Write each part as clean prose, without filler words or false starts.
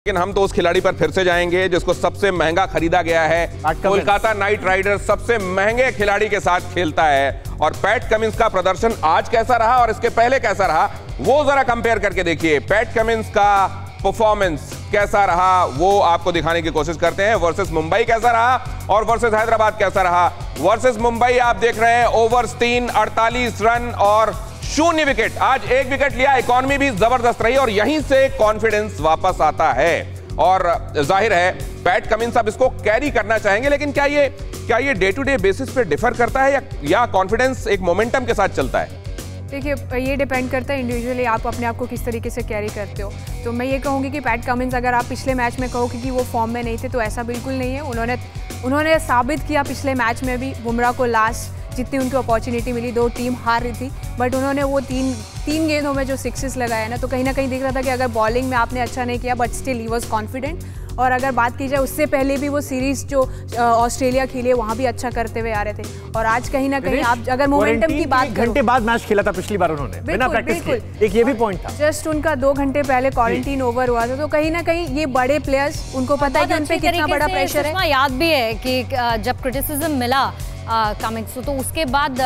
लेकिन हम तो उस खिलाड़ी पर फिर से जाएंगे जिसको सबसे महंगा खरीदा गया है। कोलकाता नाइट राइडर्स सबसे महंगे खिलाड़ी के साथ खेलता है और पैट कमिंस का प्रदर्शन आज कैसा रहा और इसके पहले कैसा रहा वो जरा कंपेयर करके देखिए। पैट कमिंस का परफॉर्मेंस कैसा रहा वो आपको दिखाने की कोशिश करते हैं। वर्सेस मुंबई कैसा रहा और वर्सेस हैदराबाद कैसा रहा। वर्सेस मुंबई आप देख रहे हैं ओवर्स 3, 48 रन और 0 विकेट। आज 1 विकेट लिया, इकॉनमी भी जबरदस्त रही और यहीं से कॉन्फिडेंस वापस आता है और जाहिर है पैट कमिंस अब इसको कैरी करना चाहेंगे। लेकिन क्या ये डे टू डे बेसिस पे डिफर करता है या कॉन्फिडेंस एक मोमेंटम के साथ चलता है? देखिए, ये डिपेंड करता है इंडिविजुअली आप अपने आप को किस तरीके से कैरी करते हो। तो मैं ये कहूँगी कि पैट कमिंस अगर आप पिछले मैच में कहो कि वो फॉर्म में नहीं थे तो ऐसा बिल्कुल नहीं है। उन्होंने साबित किया पिछले मैच में भी। बुमराह को लास्ट जितनी उनको अपॉर्चुनिटी मिली, 2 टीम हार रही थी बट उन्होंने वो तीन गेंदों में जो 6 लगाया ना, तो कहीं ना कहीं दिख रहा था कि अगर बॉलिंग में आपने अच्छा नहीं किया but still he was confident. और अगर बात की जाए उससे पहले भी वो सीरीज जो ऑस्ट्रेलिया खेली वहाँ भी अच्छा करते हुए आ रहे थे। और आज कहीं ना कहीं आप अगर मोमेंटम की बात करो, घंटे बाद मैच खेला था पिछली बार उन्होंने बिना प्रैक्टिस के, एक ये भी पॉइंट था। जस्ट उनका 2 घंटे पहले क्वारंटीन ओवर हुआ था। तो कहीं ना कहीं ये बड़े प्लेयर्स, उनको पता है कि उन पे कितना बड़ा प्रेशर है। याद भी है कि जब क्रिटिसिज्म मिला कमिंस तो उसके बाद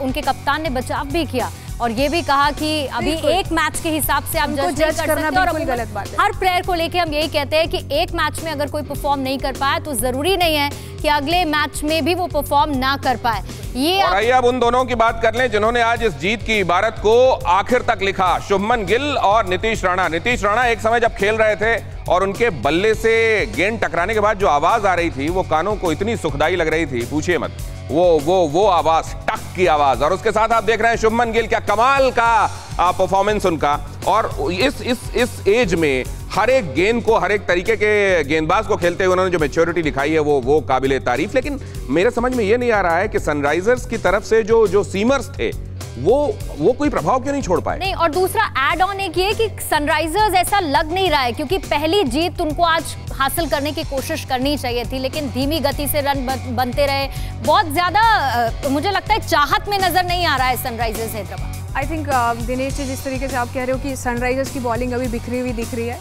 उनके कप्तान ने बचाव भी किया और ये भी कहा कि अभी एक मैच के हिसाब से आप जज करना बिल्कुल गलत बात है। हर प्लेयर को लेके हम यही कहते हैं कि एक मैच में अगर कोई परफॉर्म नहीं कर पाया तो जरूरी नहीं है कि अगले मैच में भी वो परफॉर्म ना कर पाए। ये और आइए अब उन दोनों की बात कर लें जिन्होंने आज इस जीत की इबारत को आखिर तक लिखा। शुभमन गिल और नीतीश राणा। नीतीश राणा एक समय जब खेल रहे थे और उनके बल्ले से गेंद टकराने के बाद जो आवाज आ रही थी वो कानों को इतनी सुखदाई लग रही थी, पूछिए मत। वो आवाज, टक की आवाज। और उसके साथ आप देख रहे हैं शुभमन गिल, क्या कमाल का परफॉर्मेंस उनका। और इस एज में हर एक गेंद को, हर एक तरीके के गेंदबाज को खेलते हुए उन्होंने जो मैच्योरिटी दिखाई है वो काबिले तारीफ। लेकिन मेरे समझ में ये नहीं आ रहा है कि सनराइजर्स की तरफ से जो सीमर्स थे वो कोई प्रभाव क्यों नहीं छोड़ पाए? नहीं, और दूसरा एड ऑन एक ये कि सनराइजर्स ऐसा लग नहीं रहा है, क्योंकि पहली जीत उनको आज हासिल करने की कोशिश करनी चाहिए थी लेकिन धीमी गति से रन बनते रहे। बहुत ज्यादा मुझे लगता है चाहत में नजर नहीं आ रहा है Sunrisers Hyderabad. I think Dinesh ji, जिस तरीके से आप कह रहे हो कि सनराइजर्स की बॉलिंग अभी बिखरी हुई दिख रही है,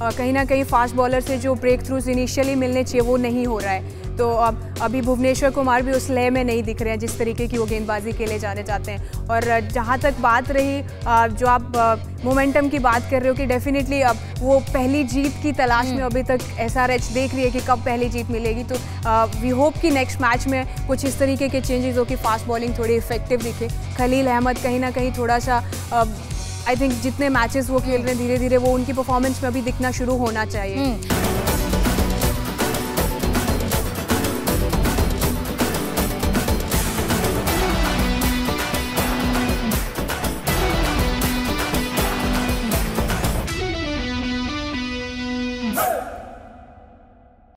कहीं ना कहीं फास्ट बॉलर से जो ब्रेक थ्रूज इनिशियली मिलने चाहिए वो नहीं हो रहा है। तो अभी भुवनेश्वर कुमार भी उस लय में नहीं दिख रहे हैं जिस तरीके की वो गेंदबाजी के लिए जाने चाहते हैं। और जहाँ तक बात रही जो आप मोमेंटम की बात कर रहे हो कि डेफिनेटली अब वो पहली जीत की तलाश में अभी तक SRH देख रही है कि कब पहली जीत मिलेगी। तो वी होप कि नेक्स्ट मैच में कुछ इस तरीके के चेंजेस हो कि फास्ट बॉलिंग थोड़ी इफेक्टिव दिखे। खलील अहमद कहीं ना कहीं थोड़ा सा आई थिंक जितने मैचेस वो खेल रहे हैं धीरे धीरे वो उनकी परफॉर्मेंस में अभी दिखना शुरू होना चाहिए।